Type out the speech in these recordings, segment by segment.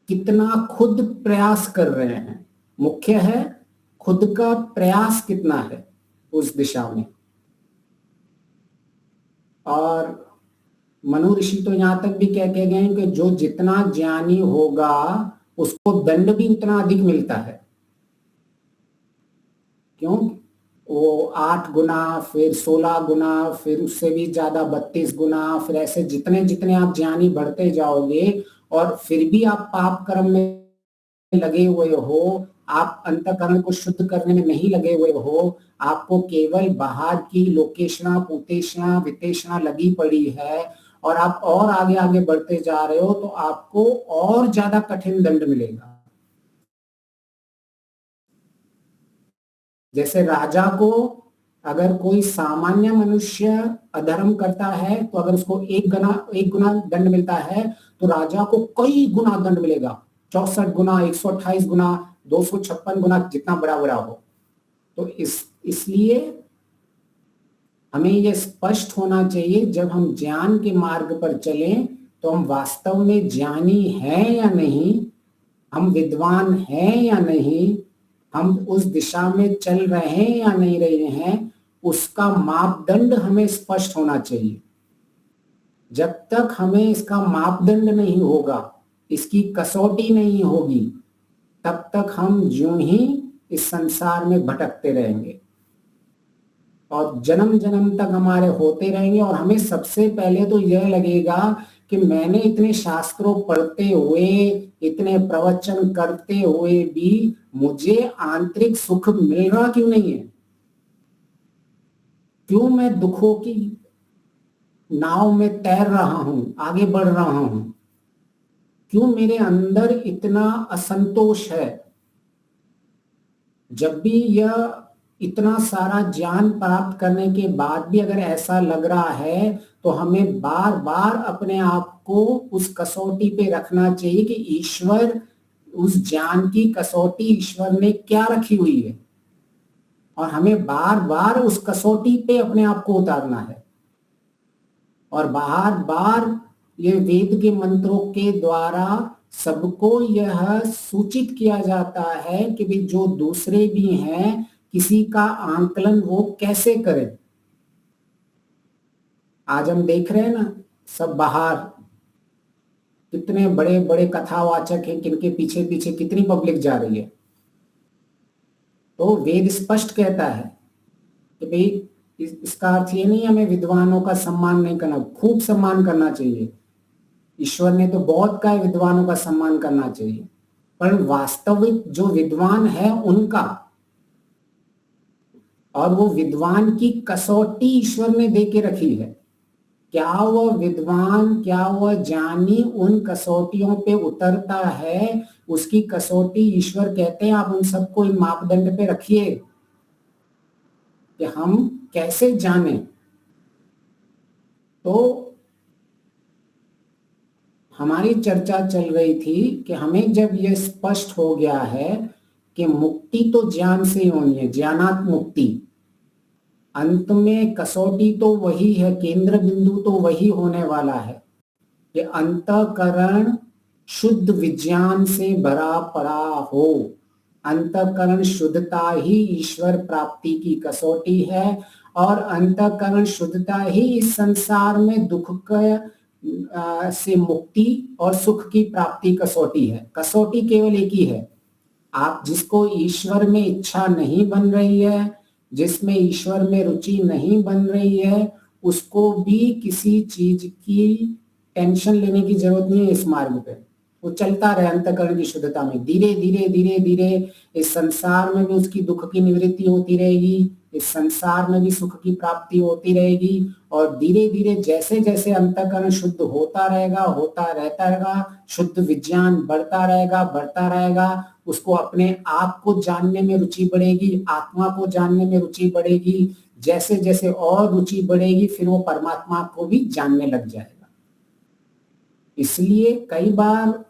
कितना खुद प्रयास कर रहे हैं, मुख्य है खुद का प्रयास कितना है उस दिशा में। और मनु ऋषि तो यहां तक भी कह के गए कि जो जितना ज्ञानी होगा उसको दंड भी उतना अधिक मिलता है। क्यों? वो 8 गुना, फिर 16 गुना, फिर उससे भी ज्यादा 32 गुना, फिर ऐसे जितने जितने आप ज्ञानी बढ़ते जाओगे और फिर भी आप पाप कर्म में लगे हुए हो, आप अंतःकरण को शुद्ध करने में नहीं लगे हुए हो, आपको केवल बाहर की लोकेशना पुतेशना वितेशना लगी पड़ी है और आप और आगे आगे बढ़ते जा रहे हो, तो आपको और ज्यादा कठिन दंड मिलेगा। जैसे राजा को अगर कोई सामान्य मनुष्य अधर्म करता है तो अगर उसको एक गुना दंड मिलता है, तो राजा को कई गुना दंड मिलेगा, 64 गुना, 128 गुना, 256 गुना, जितना बड़ा बड़ा हो। तो इसलिए हमें यह स्पष्ट होना चाहिए, जब हम ज्ञान के मार्ग पर चलें तो हम वास्तव में ज्ञानी हैं या नहीं, हम विद्वान हैं या नहीं, हम उस दिशा में चल रहे हैं या नहीं रहे हैं, उसका मापदंड हमें स्पष्ट होना चाहिए। जब तक हमें इसका मापदंड नहीं होगा, इसकी कसौटी नहीं होगी, तब तक हम यूं ही इस संसार में भटकते रहेंगे और जन्म जन्म तक हमारे होते रहेंगे। और हमें सबसे पहले तो यह लगेगा कि मैंने इतने शास्त्रों पढ़ते हुए, इतने प्रवचन करते हुए भी मुझे आंतरिक सुख मिल रहा क्यों नहीं है? क्यों मैं दुखों की नाव में तैर रहा हूं, आगे बढ़ रहा हूं? क्यों मेरे अंदर इतना असंतोष है? जब भी यह इतना सारा ज्ञान प्राप्त करने के बाद भी अगर ऐसा लग रहा है, तो हमें बार बार अपने आप को उस कसौटी पे रखना चाहिए कि ईश्वर, उस ज्ञान की कसौटी ईश्वर ने क्या रखी हुई है, और हमें बार बार उस कसौटी पे अपने आप को उतारना है। और बार बार ये वेद के मंत्रों के द्वारा सबको यह सूचित किया जाता है कि भी जो दूसरे भी हैं, किसी का आंकलन वो कैसे करें। आज हम देख रहे हैं ना, सब बाहर कितने बड़े बड़े कथावाचक हैं, किनके पीछे पीछे कितनी पब्लिक जा रही है। तो वेद स्पष्ट कहता है कि भाई इसका अर्थ ये नहीं हमें विद्वानों का सम्मान नहीं करना, खूब सम्मान करना चाहिए। ईश्वर ने तो बहुत कहा विद्वानों का सम्मान करना चाहिए, पर वास्तविक जो विद्वान है उनका, और वो विद्वान की कसौटी ईश्वर ने दे के रखी है। क्या वह विद्वान, क्या वह ज्ञानी उन कसौटियों पे उतरता है, उसकी कसौटी ईश्वर कहते हैं आप उन सबको इन मापदंड पे रखिए कि हम कैसे जाने। तो हमारी चर्चा चल रही थी कि हमें जब यह स्पष्ट हो गया है कि मुक्ति तो ज्ञान से होनी है, ज्ञानात् मुक्ति, अंत में कसौटी तो वही है, केंद्र बिंदु तो वही होने वाला है कि अंतःकरण शुद्ध विज्ञान से भरा पड़ा हो। अंतःकरण शुद्धता ही ईश्वर प्राप्ति की कसौटी है, और अंतःकरण शुद्धता ही इस संसार में दुख से मुक्ति और सुख की प्राप्ति कसौटी है। कसौटी केवल एक ही है, आप जिसको ईश्वर में इच्छा नहीं बन रही है, जिसमें ईश्वर में रुचि नहीं बन रही है, उसको भी किसी चीज की टेंशन लेने की जरूरत नहीं है। इस मार्ग पे वो चलता रहे अंतःकरण की शुद्धता में, धीरे धीरे धीरे धीरे इस संसार में भी उसकी दुख की निवृत्ति होती रहेगी, इस संसार में भी सुख की प्राप्ति होती रहेगी। और धीरे धीरे जैसे जैसे अंतःकरण शुद्ध होता रहेगा, होता रहता रहेगा, शुद्ध विज्ञान बढ़ता रहेगा, उसको अपने आप को जानने में रुचि बढ़ेगी, आत्मा को जानने में रुचि बढ़ेगी। जैसे जैसे और रुचि बढ़ेगी, फिर वो परमात्मा को भी जानने लग जाएगा। इसलिए कई बार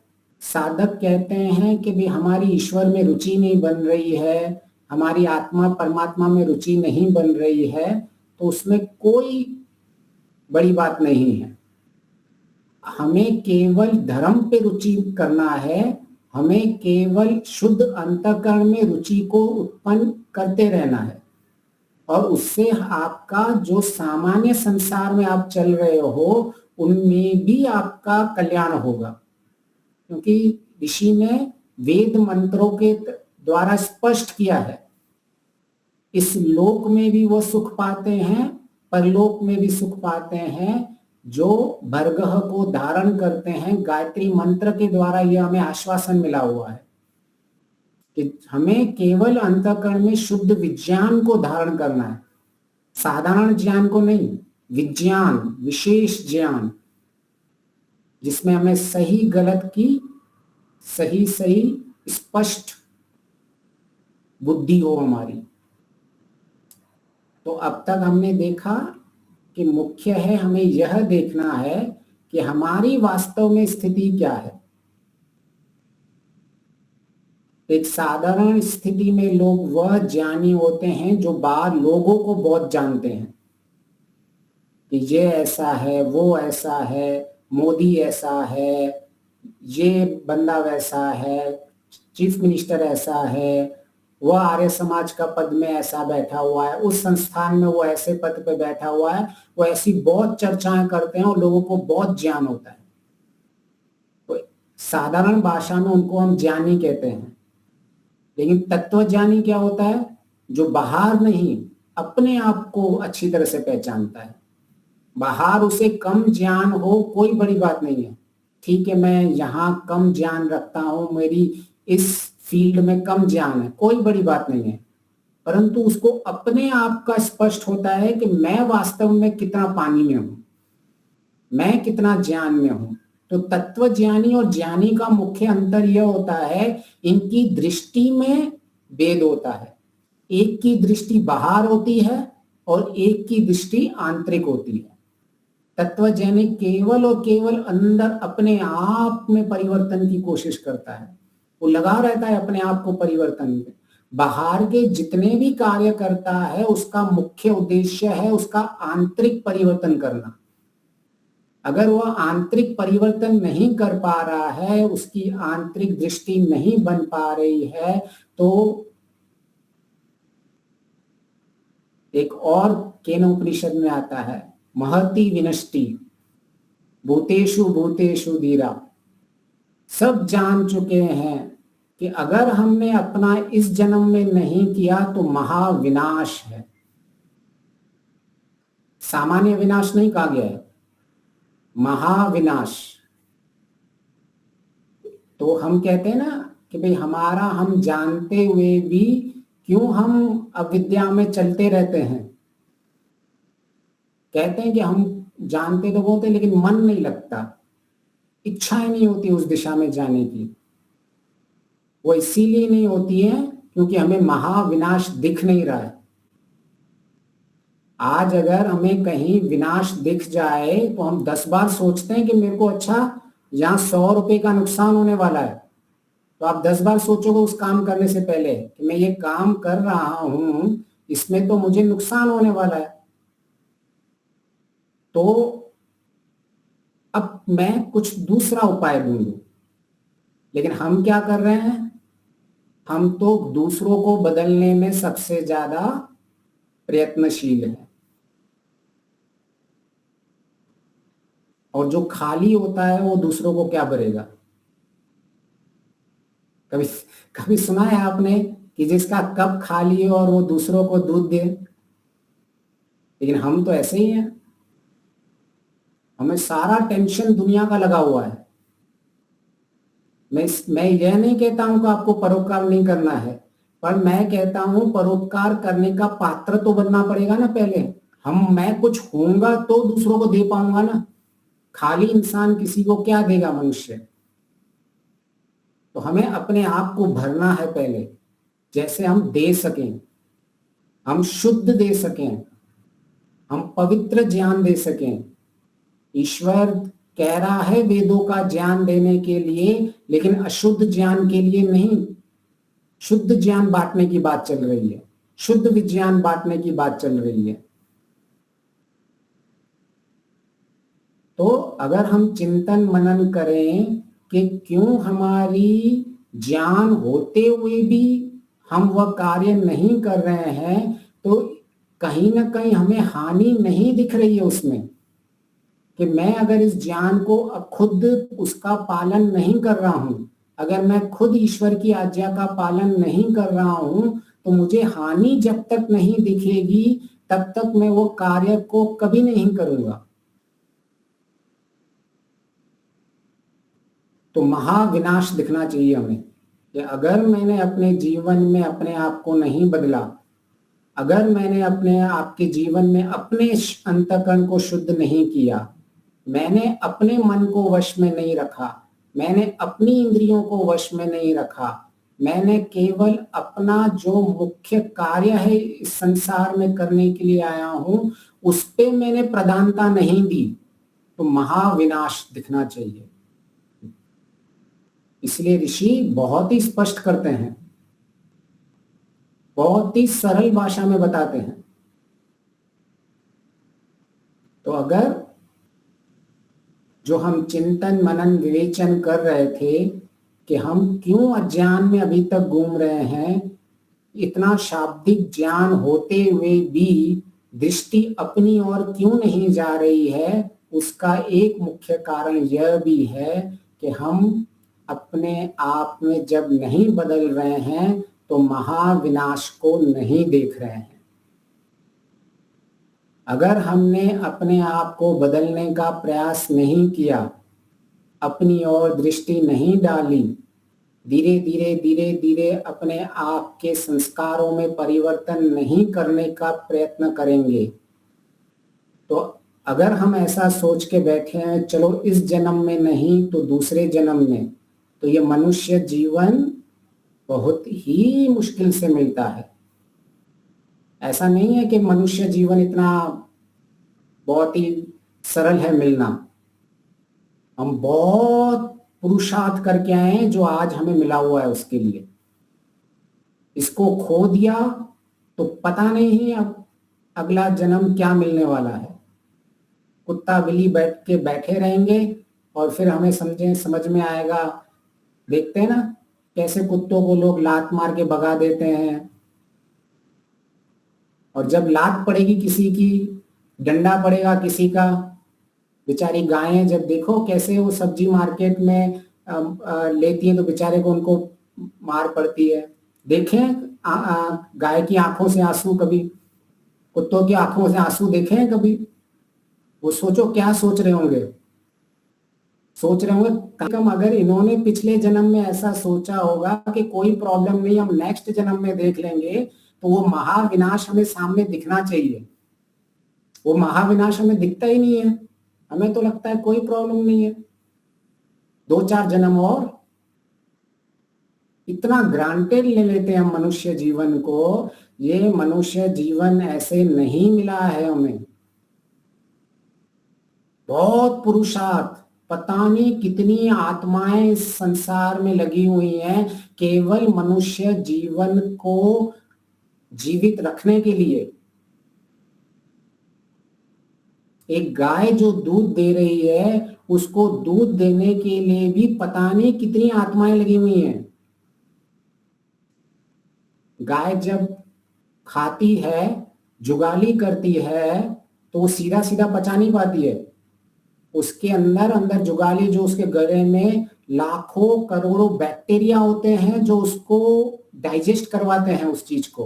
साधक कहते हैं कि भाई हमारी ईश्वर में रुचि नहीं बन रही है, हमारी आत्मा परमात्मा में रुचि नहीं बन रही है, तो उसमें कोई बड़ी बात नहीं है। हमें केवल धर्म पे रुचि करना है, हमें केवल शुद्ध अंतःकरण में रुचि को उत्पन्न करते रहना है, और उससे आपका जो सामान्य संसार में आप चल रहे हो उनमें भी आपका कल्याण होगा, क्योंकि ऋषि ने वेद मंत्रों के द्वारा स्पष्ट किया है, इस लोक में भी वो सुख पाते हैं, परलोक में भी सुख पाते हैं। जो भरगह को धारण करते हैं, गायत्री मंत्र के द्वारा यह हमें आश्वासन मिला हुआ है कि हमें केवल अंतःकरण में शुद्ध विज्ञान को धारण करना है, साधारण ज्ञान को नहीं, विज्ञान, विशेष ज्ञान, जिसमें हमें सही गलत की सही स्पष्ट बुद्धि हो हमारी। तो अब तक हमने देखा कि मुख्य है हमें यह देखना है कि हमारी वास्तव में स्थिति क्या है। एक साधारण स्थिति में लोग वह ज्ञानी होते हैं जो बाहर लोगों को बहुत जानते हैं कि ये ऐसा है, वो ऐसा है, मोदी ऐसा है, ये बंदा वैसा है, चीफ मिनिस्टर ऐसा है, वह आर्य समाज का पद में ऐसा बैठा हुआ है, उस संस्थान में वो ऐसे पद पे बैठा हुआ है। वो ऐसी बहुत चर्चाएं करते हैं और लोगों को बहुत ज्ञान होता है। तो साधारण भाषा में उनको हम ज्ञानी कहते हैं, लेकिन तत्वज्ञानी क्या होता है? जो बाहर नहीं, अपने आप को अच्छी तरह से पहचानता है। बाहर उसे कम ज्ञान हो कोई बड़ी बात नहीं है, ठीक है, मैं यहाँ कम ज्ञान रखता हूँ, मेरी इस फील्ड में कम ज्ञान है, कोई बड़ी बात नहीं है, परंतु उसको अपने आप का स्पष्ट होता है कि मैं वास्तव में कितना पानी में हूं, मैं कितना ज्ञान में हूं। तो तत्वज्ञानी और ज्ञानी का मुख्य अंतर यह होता है, इनकी दृष्टि में भेद होता है। एक की दृष्टि बाहर होती है और एक की दृष्टि आंतरिक होती है। तत्वज्ञानी केवल और केवल अंदर अपने आप में परिवर्तन की कोशिश करता है, वो लगा रहता है अपने आप को परिवर्तन में। बाहर के जितने भी कार्य करता है उसका मुख्य उद्देश्य है उसका आंतरिक परिवर्तन करना। अगर वह आंतरिक परिवर्तन नहीं कर पा रहा है, उसकी आंतरिक दृष्टि नहीं बन पा रही है, तो एक और केनोपनिषद में आता है, महति विनष्टि भूतेषु भूतेषु धीरा। सब जान चुके हैं कि अगर हमने अपना इस जन्म में नहीं किया तो महाविनाश है। सामान्य विनाश नहीं कहा गया है, महाविनाश। तो हम कहते हैं ना कि भाई हमारा, हम जानते हुए भी क्यों हम अविद्या में चलते रहते हैं। कहते हैं कि हम जानते तो बहुत है लेकिन मन नहीं लगता, इच्छाएं नहीं होती उस दिशा में जाने की। वो इसीलिए नहीं होती है क्योंकि हमें महाविनाश दिख नहीं रहा है। आज अगर हमें कहीं विनाश दिख जाए तो हम 10 बार सोचते हैं कि मेरे को अच्छा यहाँ 100 रुपए का नुकसान होने वाला है, तो आप 10 बार सोचोगे उस काम करने से पहले कि मैं ये काम कर रहा हूं, इसमें तो मुझे नुकसान होने वाला है। तो अब मैं कुछ दूसरा उपाय ढूंढूं, लेकिन हम क्या कर रहे हैं? हम तो दूसरों को बदलने में सबसे ज्यादा प्रयत्नशील है, और जो खाली होता है वो दूसरों को क्या भरेगा? कभी कभी सुना है आपने कि जिसका कप खाली है और वो दूसरों को दूध दे? लेकिन हम तो ऐसे ही हैं, हमें सारा टेंशन दुनिया का लगा हुआ है। मैं यह नहीं कहता हूं कि आपको परोपकार नहीं करना है, पर मैं कहता हूं परोपकार करने का पात्र तो बनना पड़ेगा ना पहले। मैं कुछ होऊंगा तो दूसरों को दे पाऊंगा ना। खाली इंसान किसी को क्या देगा मनुष्य? तो हमें अपने आप को भरना है पहले, जैसे हम दे सकें, हम शुद्ध दे सकें, हम पवित्र ज्ञान दे सकें। ईश्वर कह रहा है वेदों का ज्ञान देने के लिए, लेकिन अशुद्ध ज्ञान के लिए नहीं। शुद्ध ज्ञान बांटने की बात चल रही है, शुद्ध विज्ञान बांटने की बात चल रही है। तो अगर हम चिंतन मनन करें कि क्यों हमारी ज्ञान होते हुए भी हम वह कार्य नहीं कर रहे हैं, तो कहीं ना कहीं हमें हानि नहीं दिख रही है उसमें, कि मैं अगर इस ज्ञान को खुद उसका पालन नहीं कर रहा हूं, अगर मैं खुद ईश्वर की आज्ञा का पालन नहीं कर रहा हूं, तो मुझे हानि जब तक नहीं दिखेगी तब तक मैं वो कार्य को कभी नहीं करूंगा। तो महाविनाश दिखना चाहिए हमें, कि अगर मैंने अपने जीवन में अपने आप को नहीं बदला, अगर मैंने अपने आप के जीवन में अपने अंतःकरण को शुद्ध नहीं किया, मैंने अपने मन को वश में नहीं रखा, मैंने अपनी इंद्रियों को वश में नहीं रखा, मैंने केवल अपना जो मुख्य कार्य है इस संसार में करने के लिए आया हूं, उस पे मैंने प्रधानता नहीं दी, तो महाविनाश दिखना चाहिए। इसलिए ऋषि बहुत ही स्पष्ट करते हैं, बहुत ही सरल भाषा में बताते हैं। तो अगर जो हम चिंतन मनन विवेचन कर रहे थे कि हम क्यों अज्ञान में अभी तक घूम रहे हैं, इतना शाब्दिक ज्ञान होते हुए भी दृष्टि अपनी ओर क्यों नहीं जा रही है, उसका एक मुख्य कारण यह भी है कि हम अपने आप में जब नहीं बदल रहे हैं तो महाविनाश को नहीं देख रहे हैं। अगर हमने अपने आप को बदलने का प्रयास नहीं किया, अपनी ओर दृष्टि नहीं डाली, धीरे धीरे अपने आप के संस्कारों में परिवर्तन नहीं करने का प्रयत्न करेंगे, तो अगर हम ऐसा सोच के बैठे हैं चलो इस जन्म में नहीं तो दूसरे जन्म में, तो ये मनुष्य जीवन बहुत ही मुश्किल से मिलता है। ऐसा नहीं है कि मनुष्य जीवन इतना बहुत ही सरल है मिलना। हम बहुत पुरुषार्थ करके आए हैं जो आज हमें मिला हुआ है उसके लिए। इसको खो दिया तो पता नहीं अब अगला जन्म क्या मिलने वाला है। कुत्ता बिल्ली बैठ के बैठे रहेंगे और फिर हमें समझ में आएगा। देखते हैं ना कैसे कुत्तों को लोग लात मार के भगा देते हैं, और जब लात पड़ेगी किसी की, डंडा पड़ेगा किसी का, बेचारी गायें जब देखो कैसे वो सब्जी मार्केट में लेती हैं तो बेचारे को उनको मार पड़ती है। देखें गाय की आंखों से आंसू कभी, कुत्तों की आंखों से आंसू देखे हैं कभी? वो सोचो क्या सोच रहे होंगे, कम अगर इन्होंने पिछले जन्म में ऐसा सोचा होगा कि कोई प्रॉब्लम नहीं, हम नेक्स्ट जन्म में देख लेंगे, तो वो महाविनाश हमें सामने दिखना चाहिए। वो महाविनाश हमें दिखता ही नहीं है। हमें तो लगता है कोई प्रॉब्लम नहीं है, 2-4 जन्म और। इतना ग्रांटेड ले लेते हैं हम मनुष्य जीवन को। ये मनुष्य जीवन ऐसे नहीं मिला है हमें। बहुत पुरुषार्थ, पता नहीं कितनी आत्माएं इस संसार में लगी हुई हैं केवल मनुष्य जीवन को जीवित रखने के लिए। एक गाय जो दूध दे रही है, उसको दूध देने के लिए भी पता नहीं कितनी आत्माएं लगी हुई हैं। गाय जब खाती है, जुगाली करती है, तो वो सीधा सीधा पचा नहीं पाती है। उसके अंदर जुगाली जो उसके गले में लाखों करोड़ों बैक्टीरिया होते हैं जो उसको डाइजेस्ट करवाते हैं उस चीज को,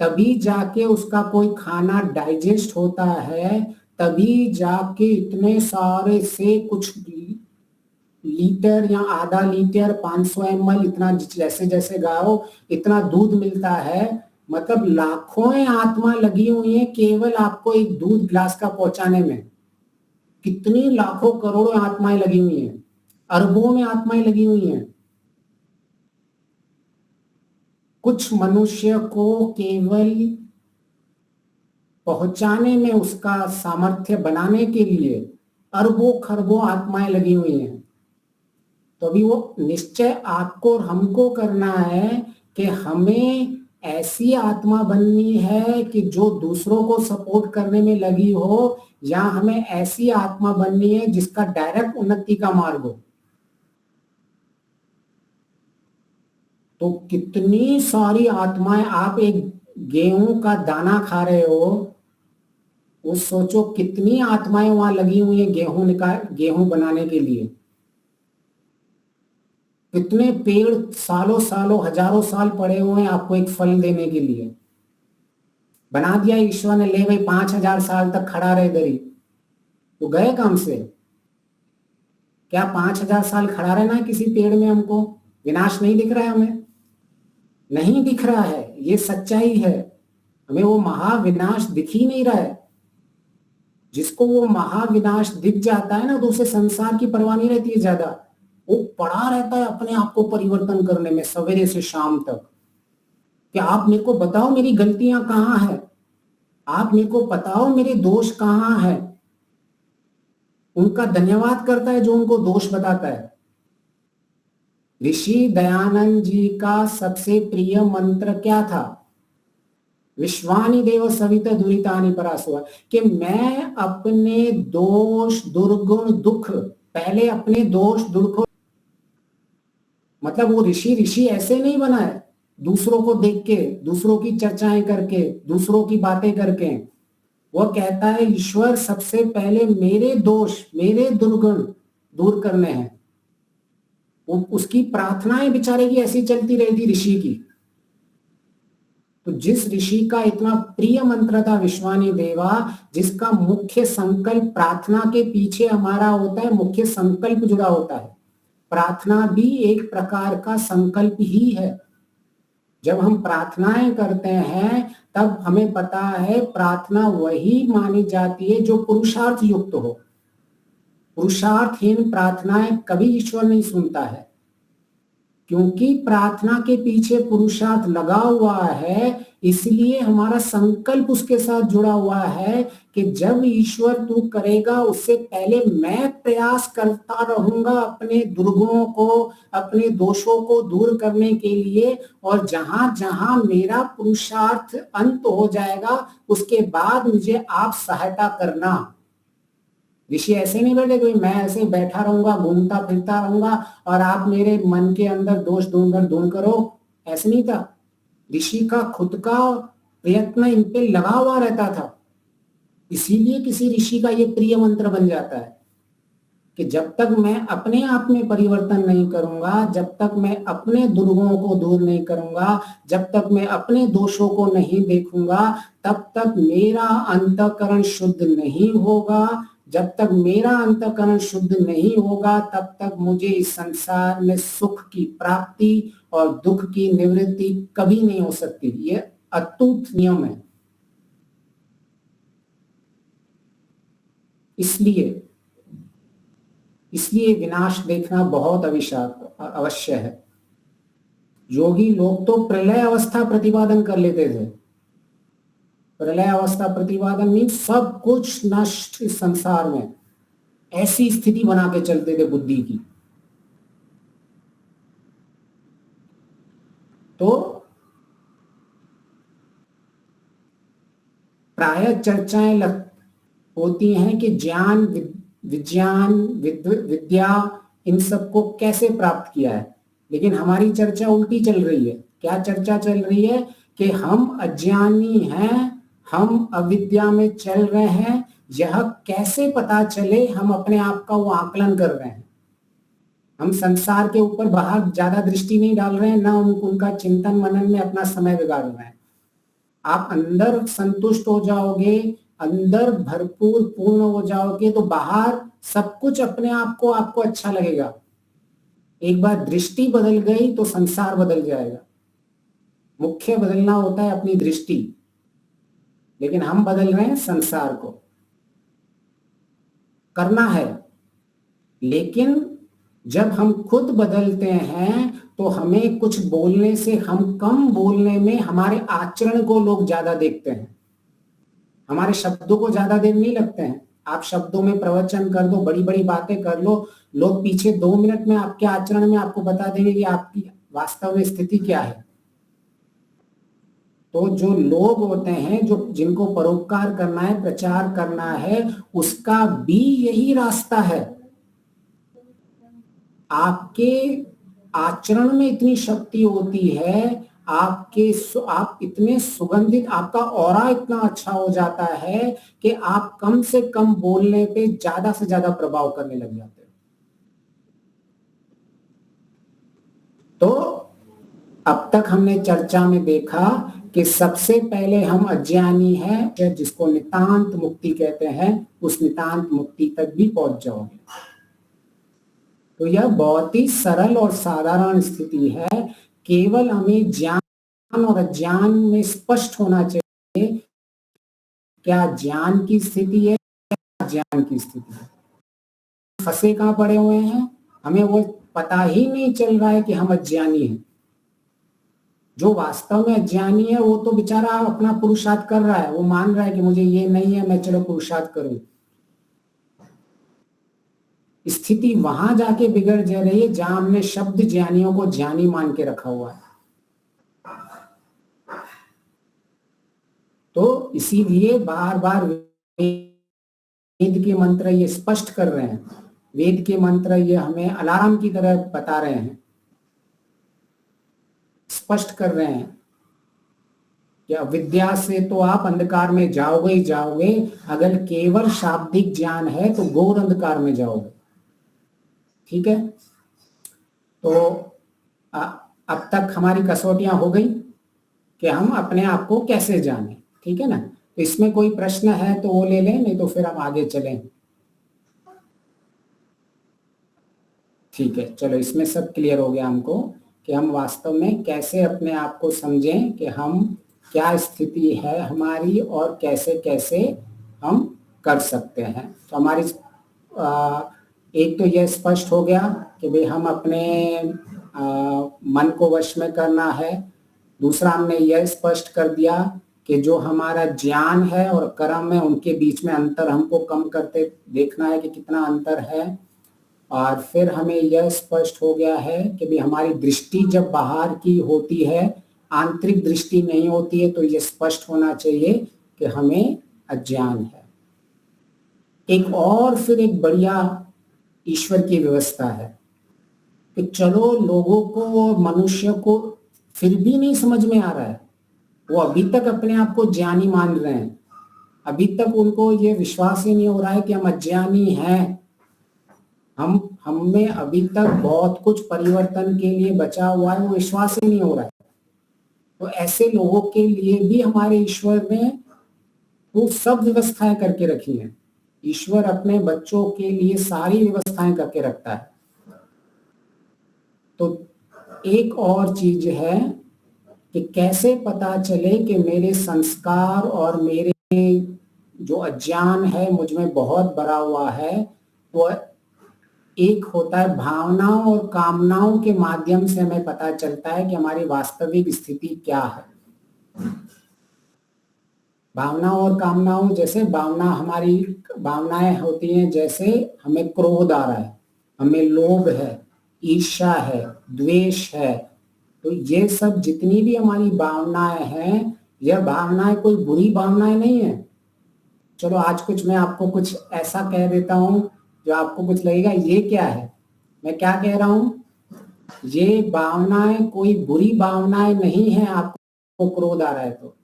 तभी जाके उसका कोई खाना डाइजेस्ट होता है। तभी जाके इतने सारे से कुछ लीटर या आधा लीटर 500 ml इतना जैसे जैसे गाओ इतना दूध मिलता है। मतलब लाखों आत्मा लगी हुई है केवल आपको एक दूध ग्लास का पहुंचाने में। कितनी लाखों करोड़ों आत्माएं लगी हुई हैं, अरबों में आत्माएं लगी हुई हैं। कुछ मनुष्य को केवल पहुंचाने में, उसका सामर्थ्य बनाने के लिए अरबों खरबों आत्माएं लगी हुई हैं। तो अभी वो निश्चय आपको और हमको करना है कि हमें ऐसी आत्मा बननी है कि जो दूसरों को सपोर्ट करने में लगी हो, या हमें ऐसी आत्मा बननी है जिसका डायरेक्ट उन्नति का मार्ग हो। तो कितनी सारी आत्माएं, आप एक गेहूं का दाना खा रहे हो, वो सोचो कितनी आत्माएं वहां लगी हुई है गेहूं बनाने के लिए। कितने पेड़ सालों सालों हजारों साल पड़े हुए हैं आपको एक फल देने के लिए। बना दिया ईश्वर ने, ले भाई 5,000 साल तक खड़ा रहे इधर ही, तो गए काम से। क्या 5,000 साल खड़ा रहना है किसी पेड़ में? हमको विनाश नहीं दिख रहा है? हमें नहीं दिख रहा है, ये सच्चाई है। हमें वो महाविनाश दिख ही नहीं रहा है। जिसको वो महाविनाश दिख जाता है ना, तो उसे संसार की परवाह नहीं रहती है ज्यादा। वो पड़ा रहता है अपने आप को परिवर्तन करने में सवेरे से शाम तक, कि आप मेरे को बताओ मेरी गलतियां कहाँ है, आप मेरे को बताओ मेरे दोष कहाँ है। उनका धन्यवाद करता है जो उनको दोष बताता है। ऋषि दयानंद जी का सबसे प्रिय मंत्र क्या था? विश्वानि देव सविता दुरितानि परासुआ, कि मैं अपने दोष दुर्गुण दुख, पहले अपने दोष दुख, मतलब वो ऋषि ऐसे नहीं बना है दूसरों को देख के, दूसरों की चर्चाएं करके, दूसरों की बातें करके। वो कहता है ईश्वर सबसे पहले मेरे दोष मेरे दुर्गुण दूर करने हैं। वो उसकी प्रार्थनाएं बेचारे की ऐसी चलती रही थी ऋषि की। तो जिस ऋषि का इतना प्रिय मंत्र था विश्वानि देवा, जिसका मुख्य संकल्प प्रार्थना के पीछे हमारा होता है, मुख्य संकल्प जुड़ा होता है। प्रार्थना भी एक प्रकार का संकल्प ही है। जब हम प्रार्थनाएं करते हैं तब हमें पता है प्रार्थना वही मानी जाती है जो पुरुषार्थ युक्त हो। पुरुषार्थहीन प्रार्थनाएं कभी ईश्वर नहीं सुनता है, क्योंकि प्रार्थना के पीछे पुरुषार्थ लगा हुआ है। इसलिए हमारा संकल्प उसके साथ जुड़ा हुआ है कि जब ईश्वर तू करेगा, उससे पहले मैं प्रयास करता रहूंगा अपने दुर्गुणों को, अपने दोषों को दूर करने के लिए। और जहां जहां मेरा पुरुषार्थ अंत हो जाएगा, उसके बाद मुझे आप सहायता करना। ऋषि ऐसे नहीं बैठे कि मैं ऐसे बैठा रहूंगा, घूमता फिरता रहूंगा और आप मेरे मन के अंदर दोष ढूंढ करो, ऐसे नहीं था। ऋषि का खुद का प्रयत्न इन पे लगा हुआ रहता था। इसीलिए किसी ऋषि का ये प्रिय मंत्र बन जाता है कि जब तक मैं अपने आप में परिवर्तन नहीं करूंगा, जब तक मैं अपने दुर्गुणों को दूर नहीं करूंगा, जब तक मैं अपने दोषों को नहीं देखूंगा, तब तक मेरा अंतःकरण शुद्ध नहीं होगा। जब तक मेरा अंतःकरण शुद्ध नहीं होगा, तब तक मुझे इस संसार में सुख की प्राप्ति और दुख की निवृत्ति कभी नहीं हो सकती। ये अटूट नियम है। इसलिए विनाश देखना बहुत अवश्य है। योगी लोग तो प्रलय अवस्था प्रतिपादन कर लेते थे। प्रलय अवस्था प्रतिपादन मीन सब कुछ नष्ट इस संसार में, ऐसी स्थिति बना के चलते थे बुद्धि की। तो प्राय चर्चाएं होती हैं कि ज्ञान विज्ञान विद्या इन सबको कैसे प्राप्त किया है, लेकिन हमारी चर्चा उल्टी चल रही है। क्या चर्चा चल रही है? कि हम अज्ञानी हैं, हम अविद्या में चल रहे हैं, यह कैसे पता चले? हम अपने आप का वो आकलन कर रहे हैं। हम संसार के ऊपर बाहर ज्यादा दृष्टि नहीं डाल रहे हैं, ना उनका चिंतन मनन में अपना समय बिगाड़ रहे हैं। आप अंदर संतुष्ट हो जाओगे, अंदर भरपूर पूर्ण हो जाओगे, तो बाहर सब कुछ अपने आप को आपको अच्छा लगेगा। एक बार दृष्टि बदल गई तो संसार बदल जाएगा। मुख्य बदलना होता है अपनी दृष्टि, लेकिन हम बदल रहे हैं संसार को। करना है, लेकिन जब हम खुद बदलते हैं तो हमें कुछ बोलने से, हम कम बोलने में हमारे आचरण को लोग ज्यादा देखते हैं। हमारे शब्दों को ज्यादा देर नहीं लगते हैं। आप शब्दों में प्रवचन कर दो, बड़ी बड़ी बातें कर लो, लोग पीछे 2 मिनट में आपके आचरण में आपको बता देंगे कि आपकी वास्तव में स्थिति क्या है। तो जो लोग होते हैं, जो जिनको परोपकार करना है, प्रचार करना है, उसका भी यही रास्ता है। आपके आचरण में इतनी शक्ति होती है, आप इतने सुगंधित, आपका ऑरा इतना अच्छा हो जाता है कि आप कम से कम बोलने पे ज्यादा से ज्यादा प्रभाव करने लग जाते हो। तो अब तक हमने चर्चा में देखा कि सबसे पहले हम अज्ञानी हैं, जिसको नितांत मुक्ति कहते हैं, उस नितांत मुक्ति तक भी पहुंच जाओगे। तो यह बहुत ही सरल और साधारण स्थिति है, केवल हमें ज्ञान और अज्ञान में स्पष्ट होना चाहिए, क्या ज्ञान की स्थिति है, क्या अज्ञान की स्थिति है। फंसे कहाँ पड़े हुए हैं, हमें वो पता ही नहीं चल रहा है कि हम अज्ञानी हैं। जो वास्तव में अज्ञानी है वो तो बेचारा अपना पुरुषार्थ कर रहा है, वो मान रहा है कि मुझे ये नहीं है, मैं चलो पुरुषार्थ करूं। स्थिति वहां जाके बिगड़ जा रही है जहां हमने शब्द ज्ञानियों को ज्ञानी मान के रखा हुआ है। तो इसीलिए बार बार वेद के मंत्र ये स्पष्ट कर रहे हैं, वेद के मंत्र ये हमें अलार्म की तरह बता रहे हैं, स्पष्ट कर रहे हैं कि अविद्या से तो आप अंधकार में जाओगे ही जाओगे, अगर केवल शाब्दिक ज्ञान है तो घोर अंधकार में जाओगे। ठीक है, तो अब तक हमारी कसौटियां हो गई कि हम अपने आप को कैसे जाने। ठीक है ना, तो इसमें कोई प्रश्न है तो वो ले लें, नहीं तो फिर हम आगे चलें। ठीक है, चलो इसमें सब क्लियर हो गया हमको कि हम वास्तव में कैसे अपने आप को समझें कि हम क्या स्थिति है हमारी और कैसे कैसे हम कर सकते हैं। तो हमारी एक तो यह स्पष्ट हो गया कि भाई हम अपने मन को वश में करना है। दूसरा हमने यह स्पष्ट कर दिया कि जो हमारा ज्ञान है और कर्म है उनके बीच में अंतर हमको कम करते देखना है कि कितना अंतर है। और फिर हमें यह स्पष्ट हो गया है कि भी हमारी दृष्टि जब बाहर की होती है, आंतरिक दृष्टि नहीं होती है, तो यह स्पष्ट होना चाहिए कि हमें अज्ञान है। एक और फिर एक बढ़िया ईश्वर की व्यवस्था है कि चलो लोगों को, मनुष्य को फिर भी नहीं समझ में आ रहा है, वो अभी तक अपने आप को ज्ञानी मान रहे हैं, अभी तक उनको ये विश्वास ही नहीं हो रहा है कि हम अज्ञानी हैं। हम में अभी तक बहुत कुछ परिवर्तन के लिए बचा हुआ है, वो विश्वास ही नहीं हो रहा है। तो ऐसे लोगों के लिए भी हमारे ईश्वर ने वो सब व्यवस्थाएं करके रखी हैं। ईश्वर अपने बच्चों के लिए सारी व्यवस्थाएं करके रखता है। तो एक और चीज है कि कैसे पता चले कि मेरे संस्कार और मेरे जो अज्ञान है मुझ में बहुत भरा हुआ है। वो एक होता है भावनाओं और कामनाओं के माध्यम से हमें पता चलता है कि हमारी वास्तविक स्थिति क्या है। भावनाओं और कामनाओं, जैसे हमारी भावनाएं होती हैं, जैसे हमें क्रोध आ रहा है, हमें लोभ है, ईर्ष्या है, द्वेष है, तो ये सब जितनी भी हमारी भावनाएं हैं, यह भावनाएं कोई बुरी भावनाएं नहीं है। चलो आज कुछ मैं आपको कुछ ऐसा कह देता हूं जो आपको कुछ लगेगा ये क्या है। मैं क्या कह रहा हूं, ये भावनाएं कोई बुरी भावनाएं नहीं है। आपको क्रोध आ रहा है तो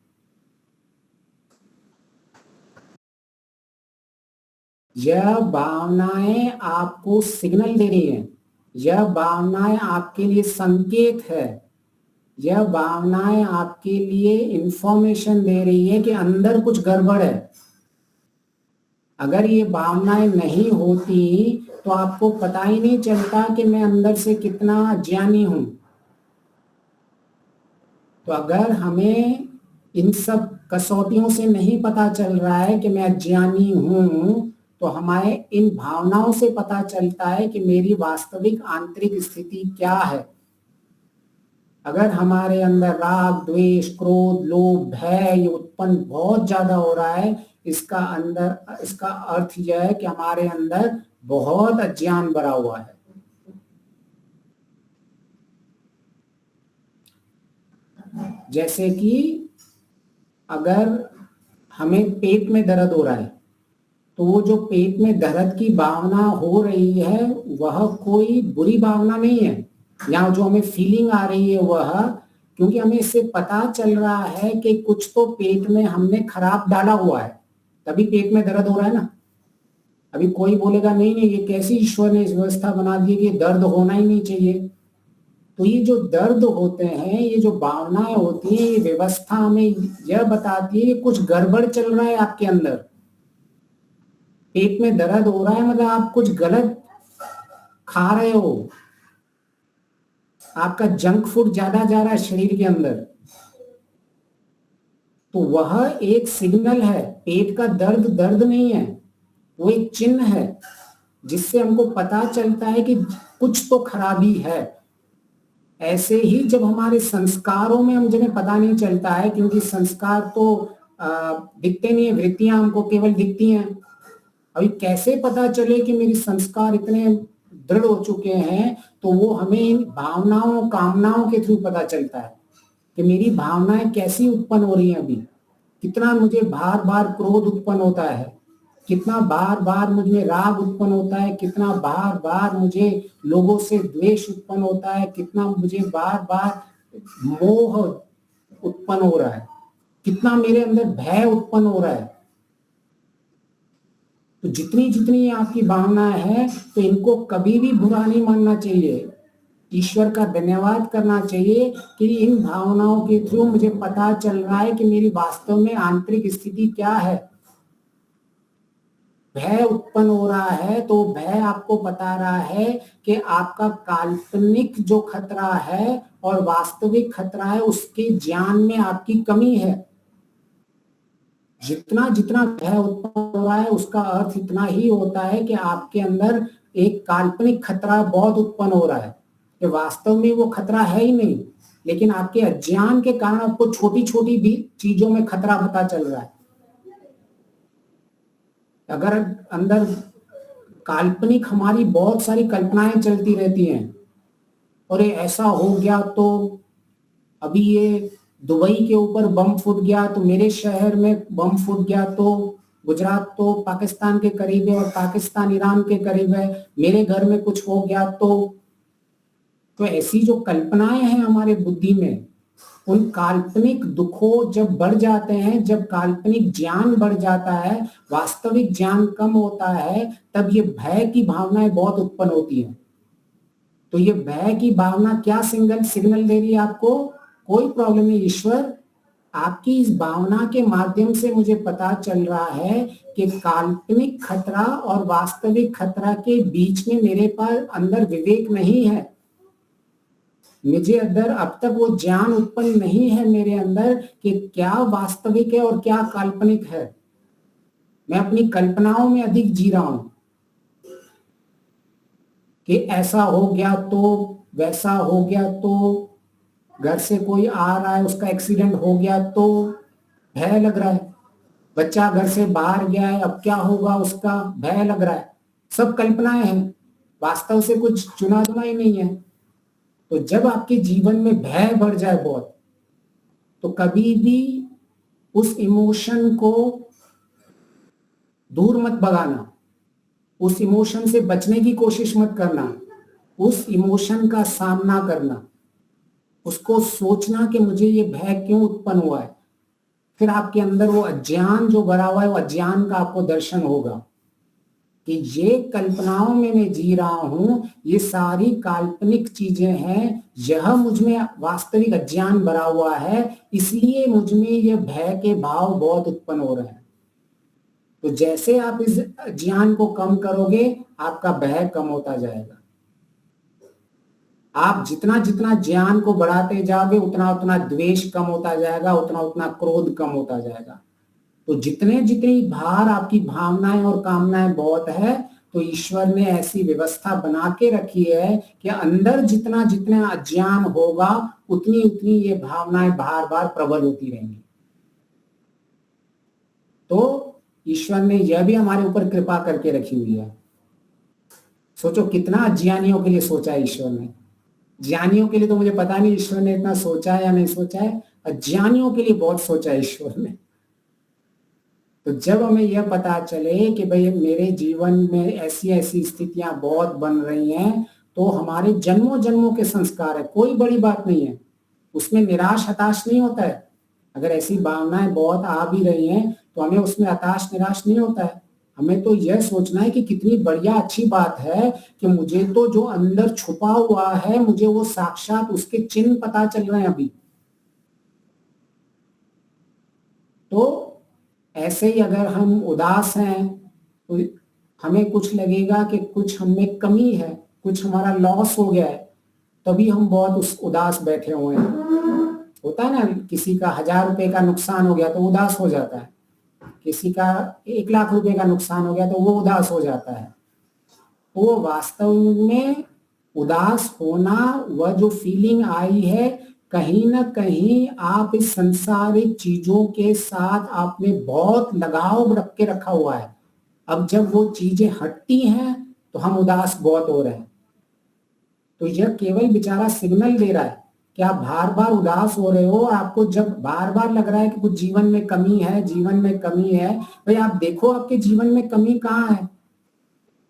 यह भावनाएं आपको सिग्नल दे रही हैं, यह भावनाएं आपके लिए संकेत है, यह भावनाएं आपके लिए इंफॉर्मेशन दे रही है कि अंदर कुछ गड़बड़ है। अगर ये भावनाएं नहीं होती तो आपको पता ही नहीं चलता कि मैं अंदर से कितना अज्ञानी हूं। तो अगर हमें इन सब कसौटियों से नहीं पता चल रहा है कि मैं अज्ञानी हूं, तो हमारे इन भावनाओं से पता चलता है कि मेरी वास्तविक आंतरिक स्थिति क्या है। अगर हमारे अंदर राग, द्वेष, क्रोध, लोभ, भय ये उत्पन्न बहुत ज्यादा हो रहा है, इसका अर्थ यह है कि हमारे अंदर बहुत अज्ञान भरा हुआ है। जैसे कि अगर हमें पेट में दर्द हो रहा है, तो वो जो पेट में दर्द की भावना हो रही है वह कोई बुरी भावना नहीं है। यहाँ जो हमें फीलिंग आ रही है वह, क्योंकि हमें इससे पता चल रहा है कि कुछ तो पेट में हमने खराब डाला हुआ है, तभी पेट में दर्द हो रहा है ना। अभी कोई बोलेगा नहीं नहीं ये कैसी ईश्वर ने इस व्यवस्था बना दी कि दर्द होना ही नहीं चाहिए। तो ये जो दर्द होते हैं, ये जो भावनाएं होती हैं, ये व्यवस्था हमें यह बताती है कि कुछ गड़बड़ चल रहा है आपके अंदर। पेट में दर्द हो रहा है मतलब आप कुछ गलत खा रहे हो, आपका जंक फूड ज्यादा जा रहा है शरीर के अंदर। तो वह एक सिग्नल है, पेट का दर्द दर्द नहीं है, वो एक चिन्ह है जिससे हमको पता चलता है कि कुछ तो खराबी है। ऐसे ही जब हमारे संस्कारों में हम जिन्हें पता नहीं चलता है, क्योंकि संस्कार तो दिखते नहीं है, वृत्तियां हमको केवल दिखती हैं। अभी कैसे पता चले कि मेरे संस्कार इतने दृढ़ हो चुके हैं, तो वो हमें इन भावनाओं कामनाओं के थ्रू पता चलता है कि मेरी भावनाएं कैसी उत्पन्न हो रही हैं। अभी कितना मुझे बार बार क्रोध उत्पन्न होता है, कितना बार बार मुझ में राग उत्पन्न होता है, कितना बार बार मुझे लोगों से द्वेष उत्पन्न होता है, कितना मुझे बार बार मोह उत्पन्न हो रहा है, कितना मेरे अंदर भय उत्पन्न हो रहा है। तो जितनी जितनी आपकी भावनाएं हैं, तो इनको कभी भी बुरा नहीं मानना चाहिए, ईश्वर का धन्यवाद करना चाहिए कि इन भावनाओं के थ्रू मुझे पता चल रहा है कि मेरी वास्तव में आंतरिक स्थिति क्या है। भय उत्पन्न हो रहा है तो भय आपको बता रहा है कि आपका काल्पनिक जो खतरा है और वास्तविक खतरा है, उसके ज्ञान में आपकी कमी है। जितना जितना भय उत्पन्न हो रहा है उसका अर्थ इतना ही होता है कि आपके अंदर एक काल्पनिक खतरा बहुत उत्पन्न हो रहा है, कि वास्तव में वो खतरा है ही नहीं, लेकिन आपके अज्ञान के कारण आपको छोटी छोटी भी चीजों में खतरा पता चल रहा है। अगर अंदर काल्पनिक हमारी बहुत सारी कल्पनाएं चलती रहती हैं, और ये ऐसा हो गया तो अभी ये दुबई के ऊपर बम फूट गया तो मेरे शहर में बम फूट गया, तो गुजरात तो पाकिस्तान के करीब है और पाकिस्तान ईरान के करीब है, मेरे घर में कुछ हो गया तो ऐसी जो कल्पनाएं हैं हमारे बुद्धि में, उन काल्पनिक दुखों जब बढ़ जाते हैं, जब काल्पनिक ज्ञान बढ़ जाता है, वास्तविक ज्ञान कम होता है, तब ये भय की भावनाएं बहुत उत्पन्न होती हैं। तो ये भय की भावना क्या सिग्नल दे रही है आपको? कोई प्रॉब्लम नहीं, ईश्वर आपकी इस भावना के माध्यम से मुझे पता चल रहा है कि काल्पनिक खतरा और वास्तविक खतरा के बीच में मेरे पास अंदर विवेक नहीं है। मुझे अंदर अब तक वो ज्ञान उत्पन्न नहीं है मेरे अंदर कि क्या वास्तविक है और क्या काल्पनिक है। मैं अपनी कल्पनाओं में अधिक जी रहा हूं कि ऐसा हो गया तो वैसा हो गया, तो घर से कोई आ रहा है उसका एक्सीडेंट हो गया तो भय लग रहा है, बच्चा घर से बाहर गया है अब क्या होगा उसका भय लग रहा है। सब कल्पनाएं हैं, वास्तव से कुछ चुना चुना ही नहीं है। तो जब आपके जीवन में भय बढ़ जाए बहुत, तो कभी भी उस इमोशन को दूर मत भगाना, उस इमोशन से बचने की कोशिश मत करना, उस इमोशन का सामना करना, उसको सोचना कि मुझे ये भय क्यों उत्पन्न हुआ है। फिर आपके अंदर वो अज्ञान जो भरा हुआ है, वो अज्ञान का आपको दर्शन होगा कि ये कल्पनाओं में मैं जी रहा हूं, ये सारी काल्पनिक चीजें हैं, यह मुझ में वास्तविक अज्ञान भरा हुआ है, इसलिए मुझ में ये भय के भाव बहुत उत्पन्न हो रहे हैं। तो जैसे आप इस ज्ञान को कम करोगे, आपका भय कम होता जाएगा। आप जितना जितना ज्ञान को बढ़ाते जाओगे, उतना उतना द्वेष कम होता जाएगा, उतना उतना क्रोध कम होता जाएगा। तो जितने जितनी भार आपकी भावनाएं और कामनाएं बहुत है, तो ईश्वर ने ऐसी व्यवस्था बना के रखी है कि अंदर जितना जितना अज्ञान होगा, उतनी उतनी ये भावनाएं बार बार प्रबल होती रहेंगी। तो ईश्वर ने यह भी हमारे ऊपर कृपा करके रखी हुई है। सोचो कितना अज्ञानियों के लिए सोचा है ईश्वर ने। ज्ञानियों के लिए तो मुझे पता नहीं ईश्वर ने इतना सोचा है या नहीं सोचा है, अज्ञानियों के लिए बहुत सोचा है ईश्वर ने। तो जब हमें यह पता चले कि भाई मेरे जीवन में ऐसी ऐसी स्थितियां बहुत बन रही हैं, तो हमारे जन्मों जन्मों के संस्कार है, कोई बड़ी बात नहीं है, उसमें निराश हताश नहीं होता है। अगर ऐसी भावनाएं बहुत आ भी रही हैं तो हमें उसमें हताश निराश नहीं होता है। हमें तो यह सोचना है कि कितनी बढ़िया अच्छी बात है कि मुझे तो जो अंदर छुपा हुआ है मुझे वो साक्षात उसके चिन्ह पता चल रहे हैं अभी। तो ऐसे ही अगर हम उदास हैं तो हमें कुछ लगेगा कि कुछ हमें कमी है, कुछ हमारा लॉस हो गया है, तभी हम बहुत उदास बैठे हुए हैं। होता है ना, किसी का 1000 रुपए का नुकसान हो गया तो उदास हो जाता है, किसी का 1 लाख रुपए का नुकसान हो गया तो वो उदास हो जाता है। वो वास्तव में उदास होना, वह जो फीलिंग आई है, कहीं ना कहीं आप इस संसारिक चीजों के साथ आपने बहुत लगाव रख के रखा हुआ है। अब जब वो चीजें हटती हैं तो हम उदास बहुत हो रहे हैं। तो यह केवल बेचारा सिग्नल दे रहा है कि आप बार बार उदास हो रहे हो। आपको जब बार बार लग रहा है कि कुछ जीवन में कमी है, जीवन में कमी है, भाई आप देखो आपके जीवन में कमी कहाँ है।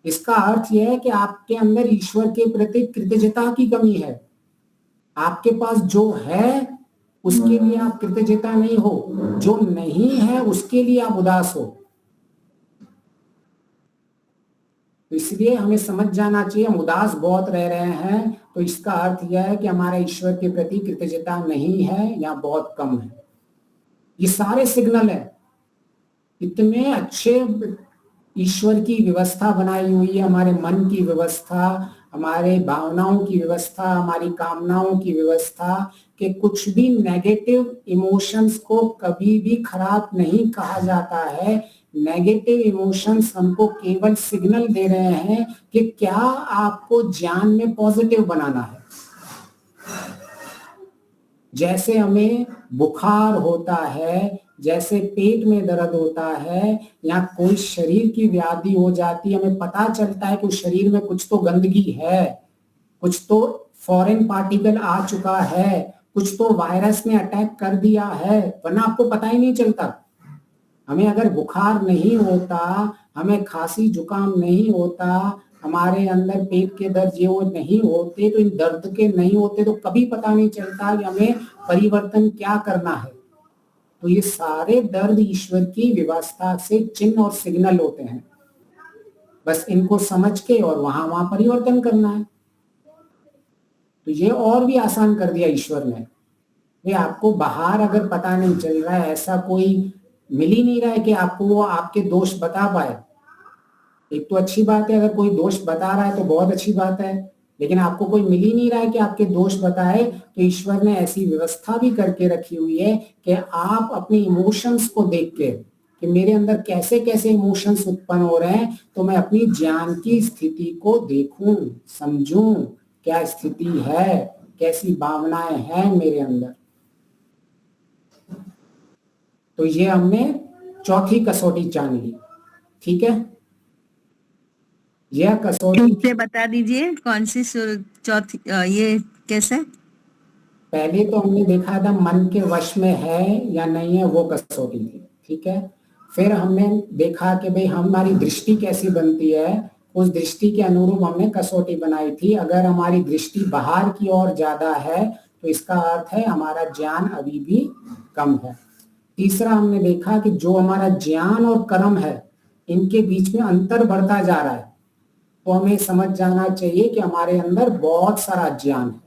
इसका अर्थ यह है कि आपके अंदर ईश्वर के प्रति कृतज्ञता की कमी है। आपके पास जो है उसके लिए आप कृतज्ञता नहीं हो, जो नहीं है उसके लिए आप उदास हो। तो इसलिए हमें समझ जाना चाहिए, हम उदास बहुत रह रहे हैं तो इसका अर्थ यह है कि हमारा ईश्वर के प्रति कृतज्ञता नहीं है या बहुत कम है। ये सारे सिग्नल है। इतने अच्छे ईश्वर की व्यवस्था बनाई हुई है, हमारे मन की व्यवस्था, हमारे भावनाओं की व्यवस्था, हमारी कामनाओं की व्यवस्था, कि कुछ भी नेगेटिव इमोशंस को कभी भी खराब नहीं कहा जाता है। नेगेटिव इमोशंस हमको केवल सिग्नल दे रहे हैं कि क्या आपको ज्ञान में पॉजिटिव बनाना है। जैसे हमें बुखार होता है, जैसे पेट में दर्द होता है, या कोई शरीर की व्याधि हो जाती है, हमें पता चलता है कि उस शरीर में कुछ तो गंदगी है, कुछ तो फॉरेन पार्टिकल आ चुका है, कुछ तो वायरस ने अटैक कर दिया है, वरना आपको पता ही नहीं चलता। हमें अगर बुखार नहीं होता, हमें खांसी जुकाम नहीं होता, हमारे अंदर पेट के दर्द ये वो नहीं होते, तो इन दर्द के नहीं होते तो कभी पता नहीं चलता कि हमें परिवर्तन क्या करना है। तो ये सारे दर्द ईश्वर की व्यवस्था से चिन्ह और सिग्नल होते हैं, बस इनको समझ के और वहां परिवर्तन करना है। तो ये और भी आसान कर दिया ईश्वर ने। ये आपको बाहर अगर पता नहीं चल रहा है, ऐसा कोई मिल ही नहीं रहा है कि आपको वो आपके दोष बता पाए। एक तो अच्छी बात है, अगर कोई दोष बता रहा है तो बहुत अच्छी बात है, लेकिन आपको कोई मिल ही नहीं रहा है कि आपके दोष बताए, तो ईश्वर ने ऐसी व्यवस्था भी करके रखी हुई है कि आप अपने इमोशंस को देख के, कि मेरे अंदर कैसे कैसे इमोशंस उत्पन्न हो रहे हैं, तो मैं अपनी ज्ञान की स्थिति को देखूं, समझूं, क्या स्थिति है, कैसी भावनाएं हैं मेरे अंदर। तो ये हमने चौथी कसौटी जान ली, ठीक है। यह कसौटी से बता दीजिए कौन सी चौथी, ये कैसे? पहले तो हमने देखा था मन के वश में है या नहीं है, वो कसौटी थी, ठीक है। फिर हमने देखा कि भाई हमारी दृष्टि कैसी बनती है, उस दृष्टि के अनुरूप हमने कसौटी बनाई थी। अगर हमारी दृष्टि बाहर की ओर ज्यादा है तो इसका अर्थ है हमारा ज्ञान अभी भी कम है। तीसरा हमने देखा कि जो हमारा ज्ञान और कर्म है, इनके बीच में अंतर बढ़ता जा रहा है, तो हमें समझ जाना चाहिए कि हमारे अंदर बहुत सारा ज्ञान है।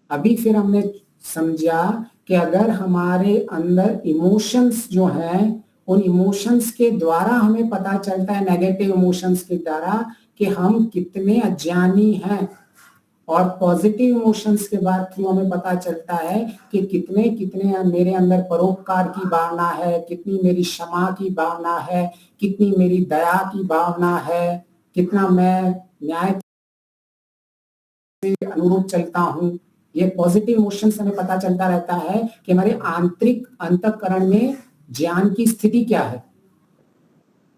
अभी फिर हमने समझा कि अगर हमारे अंदर इमोशंस जो हैं, उन इमोशंस के द्वारा हमें पता चलता है, नेगेटिव इमोशंस के द्वारा, कि हम कितने अज्ञानी हैं, और पॉजिटिव इमोशंस के बाद थ्रू हमें पता चलता है कि कितने कितने मेरे अंदर परोपकार की भावना है, कितनी मेरी क्षमा की भावना है, कितनी मेरी दया की भावना है, कितना मैं न्याय के अनुरूप चलता हूँ। ये पॉजिटिव इमोशंस हमें पता चलता रहता है कि हमारे आंतरिक अंतःकरण में ज्ञान की स्थिति क्या है।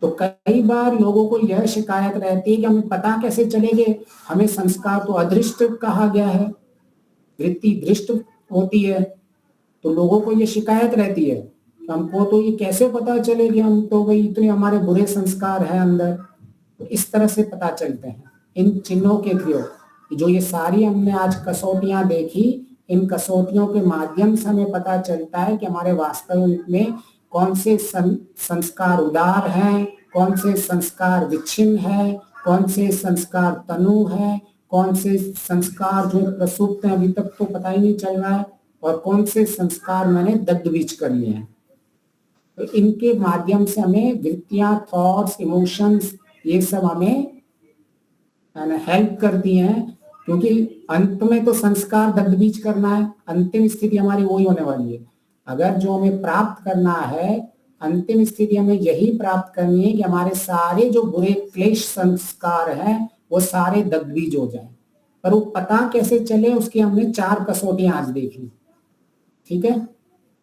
तो कई बार लोगों को यह शिकायत रहती है कि हमें पता कैसे चलेंगे, हमें संस्कार तो अदृष्ट कहा गया है, वृत्ति दृष्ट होती है, तो लोगों को ये शिकायत रहती है कि हमको तो ये कैसे पता चले कि हम तो भाई इतने हमारे बुरे संस्कार हैं अंदर। तो इस तरह से पता चलते हैं इन चिन्हों के थ्रू। जो ये सारी हमने आज कसौटियां देखी, इन कसौटियों के माध्यम से हमें पता चलता है कि हमारे वास्तविक में कौन से संस्कार उदार हैं, कौन से संस्कार विच्छिन्न है, कौन से संस्कार तनु है, कौन से संस्कार जो प्रसुप्त हैं अभी तक तो पता ही नहीं चल रहा है, और कौन से संस्कार मैंने दग्धबीज कर लिए हैं। तो इनके माध्यम से हमें वृत्तियां, थॉट्स, इमोशंस, ये सब हमें हेल्प करती हैं, क्योंकि अंत में तो संस्कार दग्धबीज करना है, अंतिम स्थिति हमारी वही होने वाली है। अगर जो हमें प्राप्त करना है, अंतिम स्थिति हमें यही प्राप्त करनी है कि हमारे सारे जो बुरे क्लेश संस्कार हैं वो सारे दग्धबीज हो जाएं। पर वो पता कैसे चले, उसकी हमने 4 कसौटियां आज देखी। ठीक है,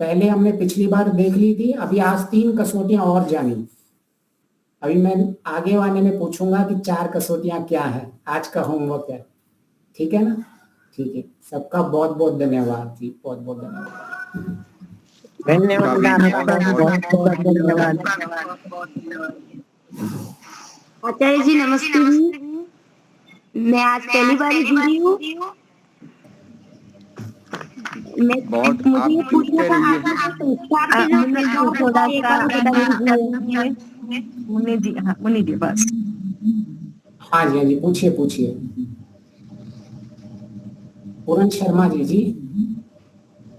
पहले हमने पिछली बार देख ली थी, अभी आज 3 कसौटियां और जानी। अभी मैं आगे वाले में पूछूंगा कि 4 कसौटियां क्या है, आज का होमवर्क है। ठीक है ना? ठीक है, सबका बहुत बहुत धन्यवाद जी, बहुत बहुत धन्यवाद। धन्यवाद। आचार्य जी नमस्ते जी, मैं आज पहली बार ही जुड़ी हूँ। मुझे ये पूछना था, आपके संस्कार के जो प्रकार एक बार बता दीजिए। मुनि जी बस। हाँ जी, पूछिए पूछिए। पूरन शर्मा जी।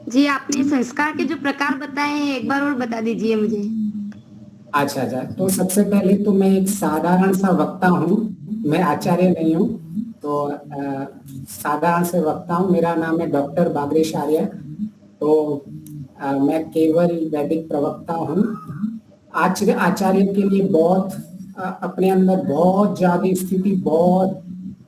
जी, आपने संस्कार के जो प्रकार बताए हैं एक बार और बता दीजिए मुझे। अच्छा, तो सबसे पहले तो मैं एक साधारण सा वक्ता हूँ, मैं आचार्य नहीं हूँ, तो साधारण से वक्ता हूँ। मेरा नाम है डॉक्टर बागरेश आर्य। तो मैं केवल वैदिक प्रवक्ता हूँ। आचार्य के लिए बहुत अपने अंदर बहुत ज्यादा स्थिति, बहुत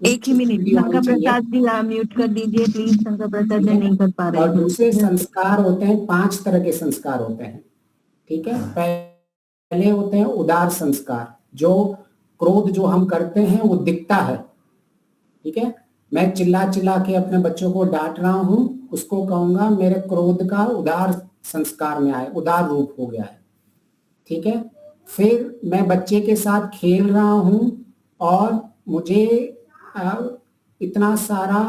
एक ही मिनट, शंकर प्रसाद जी आप म्यूट कर दीजिए प्लीज, शंकर प्रसाद जी नहीं कर पा रहे हैं। और दूसरे संस्कार होते हैं, 5 तरह के संस्कार होते हैं। ठीक है, पहले होते हैं उदार संस्कार, जो क्रोध जो हम करते हैं वो दिखता है। ठीक है, मैं चिल्ला चिल्ला के अपने बच्चों को डांट रहा हूँ, उसको कहूंगा मेरे क्रोध का उदार संस्कार में आए, उदार रूप हो गया है। ठीक है, फिर मैं बच्चे के साथ खेल रहा हूँ और मुझे इतना सारा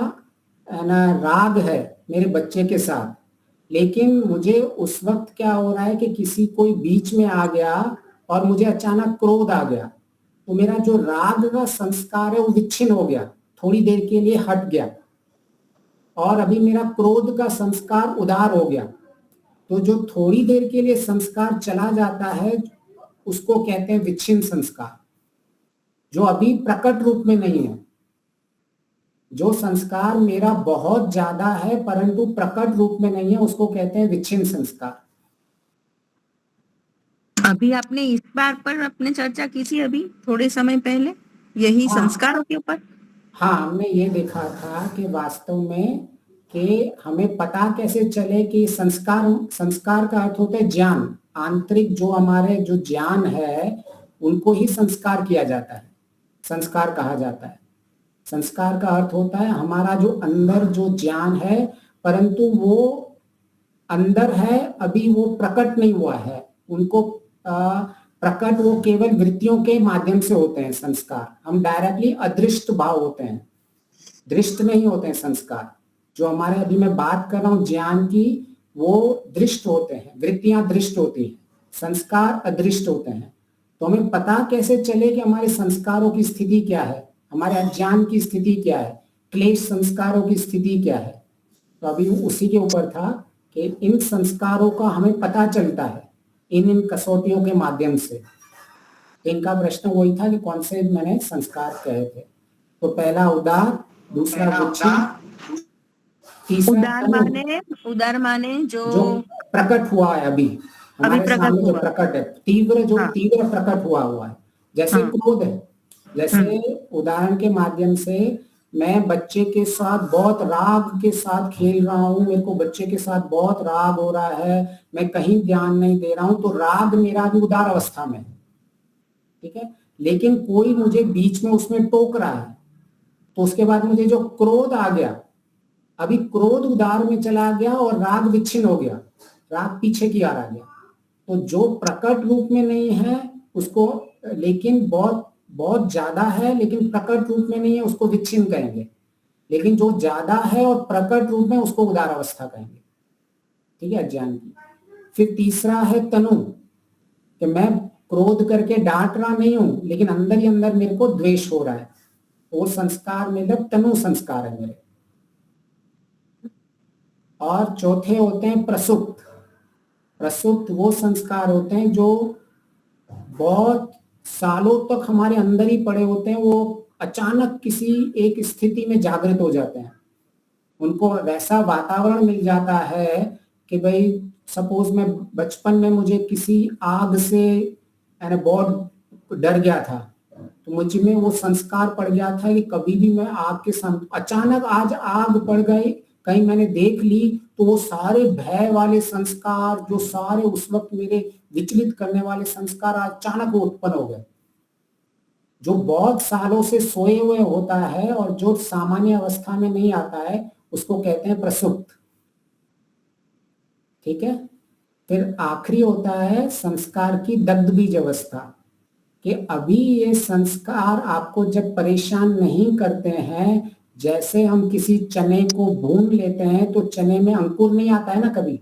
राग है मेरे बच्चे के साथ, लेकिन मुझे उस वक्त क्या हो रहा है कि किसी कोई बीच में आ गया और मुझे अचानक क्रोध आ गया, तो मेरा जो राग का संस्कार है वो विच्छिन्न हो गया, थोड़ी देर के लिए हट गया, और अभी मेरा क्रोध का संस्कार उदार हो गया। तो जो थोड़ी देर के लिए संस्कार चला जाता है उसको कहते हैं विच्छिन्न संस्कार, जो अभी प्रकट रूप में नहीं है। जो संस्कार मेरा बहुत ज्यादा है परंतु प्रकट रूप में नहीं है, उसको कहते हैं विच्छिन्न संस्कार। अभी आपने इस बार पर अपने चर्चा की थी अभी थोड़े समय पहले, यही संस्कारों के ऊपर। हाँ, हमने ये देखा था कि वास्तव में कि हमें पता कैसे चले कि संस्कार का अर्थ होता है ज्ञान, आंतरिक जो हमारे जो ज्ञान है उनको ही संस्कार किया जाता है, संस्कार कहा जाता है। संस्कार का अर्थ होता है हमारा जो अंदर जो ज्ञान है, परंतु वो अंदर है, अभी वो प्रकट नहीं हुआ है। उनको प्रकट वो केवल वृत्तियों के माध्यम से होते हैं संस्कार। हम डायरेक्टली अदृष्ट भाव होते हैं, दृष्ट नहीं होते हैं संस्कार। जो हमारे अभी मैं बात कर रहा हूँ ज्ञान की, वो दृष्ट होते हैं, वृत्तियां दृष्ट होती हैं, संस्कार अदृष्ट होते हैं। तो हमें पता कैसे चले कि हमारे संस्कारों की स्थिति क्या है, हमारे अज्ञान की स्थिति क्या है, क्लेश संस्कारों की स्थिति क्या है। तो अभी उसी के ऊपर था कि इन संस्कारों का हमें पता चलता है इन कसौटियों के माध्यम से। इनका प्रश्न वही था कि कौन से मैंने संस्कार कहे थे। तो पहला उदार, दूसरा विच्छिन्न, तीसरा उदार माने जो प्रकट हुआ है अभी हमारे सामने, जो प्रकट है, तीव्र, जो तीव्र प्रकट हुआ है, जैसे क्रोध है। जैसे उदाहरण के माध्यम से मैं बच्चे के साथ बहुत राग के साथ खेल रहा हूँ, मेरे को बच्चे के साथ बहुत राग हो रहा है, मैं कहीं ध्यान नहीं दे रहा हूँ, तो राग मेरा भी उदार अवस्था में। ठीक है, लेकिन कोई मुझे बीच में उसमें टोक रहा है, तो उसके बाद मुझे जो क्रोध आ गया, अभी क्रोध उदार में चला गया और राग विच्छिन्न हो गया, राग पीछे की आ गया। तो जो प्रकट रूप में नहीं है उसको, लेकिन बहुत बहुत ज्यादा है लेकिन प्रकट रूप में नहीं है, उसको विच्छिन्न कहेंगे। लेकिन जो ज्यादा है और प्रकट रूप में उसको उदार अवस्था कहेंगे। ठीक है, अज्ञान की। फिर तीसरा है तनु, कि मैं क्रोध करके डांट रहा नहीं हूं लेकिन अंदर ही अंदर मेरे को द्वेष हो रहा है, वो संस्कार मतलब तनु संस्कार है मेरे। और चौथे होते हैं प्रसुप्त। प्रसुप्त वो संस्कार होते हैं जो बहुत सालों तक हमारे अंदर ही पड़े होते हैं, वो अचानक किसी एक स्थिति में जागृत हो जाते हैं। उनको वैसा वातावरण मिल जाता है कि भाई सपोज मैं बचपन में मुझे किसी आग से बहुत डर गया था, तो मुझ में वो संस्कार पड़ गया था कि कभी भी मैं आग के सामने, अचानक आज आग पड़ गई, कहीं मैंने देख ली, तो वो सारे भय वाले संस्कार जो सारे उस वक्त मेरे विचलित करने वाले संस्कार अचानक वो उत्पन्न हो गए, जो बहुत सालों से सोए हुए होता है और जो सामान्य अवस्था में नहीं आता है, उसको कहते हैं प्रसुप्त। ठीक है। फिर आखिरी होता है संस्कार की दग्ध बीज अवस्था, कि अभी ये संस्कार आपको जब परेशान नहीं करते हैं, जैसे हम किसी चने को भून लेते हैं तो चने में अंकुर नहीं आता है ना कभी,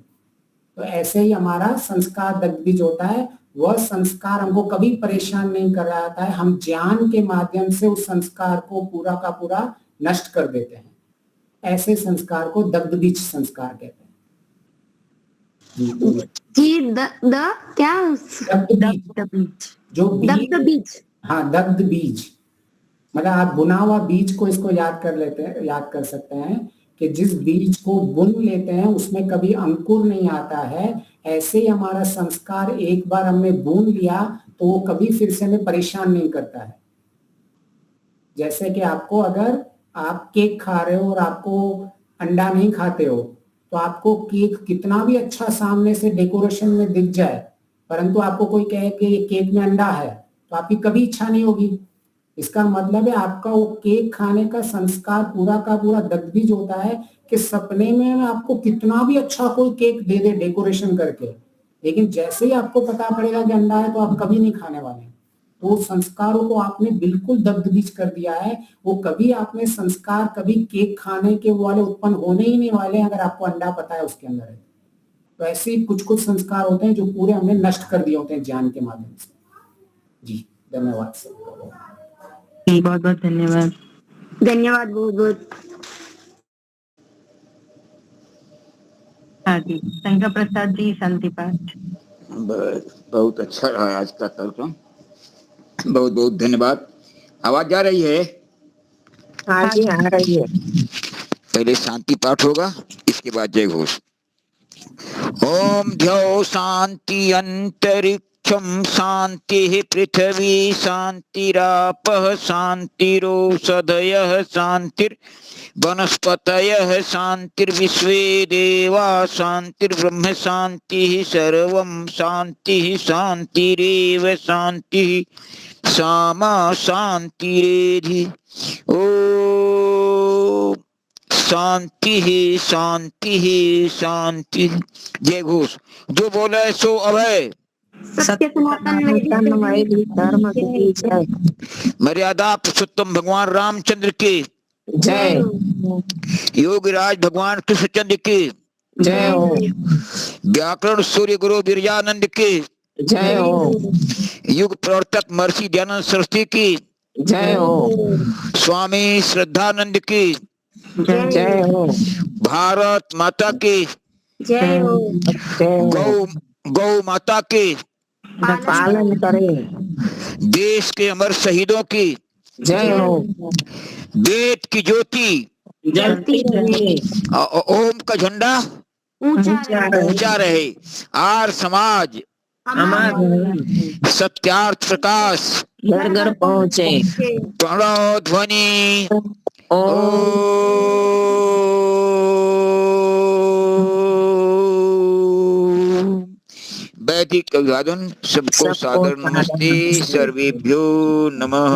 तो ऐसे ही हमारा संस्कार दग्ध बीज होता है। वह संस्कार हमको कभी परेशान नहीं कर रहा था है, हम ज्ञान के माध्यम से उस संस्कार को पूरा का पूरा नष्ट कर देते हैं। ऐसे संस्कार को दग्ध बीज संस्कार कहते हैं। जी क्या दग्ध बीज, जो दग्ध बीज, हाँ दग्ध बीज, मतलब आप बुना हुआ बीज को इसको याद कर सकते हैं कि जिस बीज को बुन लेते हैं उसमें कभी अंकुर नहीं आता है, ऐसे ही हमारा संस्कार एक बार हमने बुन लिया तो वो कभी फिर से हमें परेशान नहीं करता है। जैसे कि आपको, अगर आप केक खा रहे हो और आपको अंडा नहीं खाते हो, तो आपको केक कितना भी अच्छा सामने से डेकोरेशन में दिख जाए, परंतु आपको कोई कहे कि ये केक में अंडा है, तो आपकी कभी इच्छा नहीं होगी। इसका मतलब है आपका वो केक खाने का संस्कार पूरा का पूरा दग्ध बीज होता है कि सपने में आपको कितना भी अच्छा कोई केक दे दे डेकोरेशन करके, लेकिन जैसे ही आपको पता पड़ेगा कि अंडा है तो आप कभी नहीं खाने वाले। तो संस्कारों को आपने बिल्कुल दग्ध बीज कर दिया है, वो कभी आपने संस्कार कभी केक खाने के वाले उत्पन्न होने ही नहीं वाले अगर आपको अंडा पता है उसके अंदर है। तो ऐसे ही कुछ कुछ संस्कार होते हैं जो पूरे हमने नष्ट कर दिए होते हैं ज्ञान के माध्यम से। जी धन्यवाद सबको। बहुत बहुत धन्यवाद। धन्यवाद बहुत बहुत। हाँ जी, शंकर प्रसाद जी, शांति पाठ। बहुत अच्छा रहा आज का कार्यक्रम, बहुत बहुत धन्यवाद। आवाज जा रही है? हाँ जी, आ रही है। पहले शांति पाठ होगा, इसके बाद जय घोष। ओम ध्यो शांति अंतरिक्षम शांति पृथ्वी शांतिरापः शांतिरोषधयः शांतिर वनस्पतयः शांतिर्विश्वे देवा शांतिर्ब्रह्म शांतिः सर्वं शांतिः शांतिरेव शांतिः सामा शांतिरेधि। ओम शांति ही शांति ही शांति। जय घोष। जो बोले सो अभय। सत्य सनातन वैदिक धर्म की जय। मर्यादा पुरुषोत्तम भगवान रामचंद्र की जय। योगीराज भगवान कृष्णचंद्र की जय हो। व्याकरण सूर्य गुरु बिरजानंद की जय हो। युग प्रवर्तक महर्षि दयानंद सरस्वती की जय हो। स्वामी श्रद्धानंद की जय हो। भारत माता की जय हो। गौ माता की पालन करें। देश के अमर शहीदों की जय हो। वेद की ज्योति जलती रहे। ओम का झंडा ऊंचा रहे। आर समाज हमारा सत्यार्थ प्रकाश घर घर पहुँचे। प्रणव ध्वनि वैदिक अभिवादन। सबको सादर नमस्ते। सर्वेभ्यो नमः।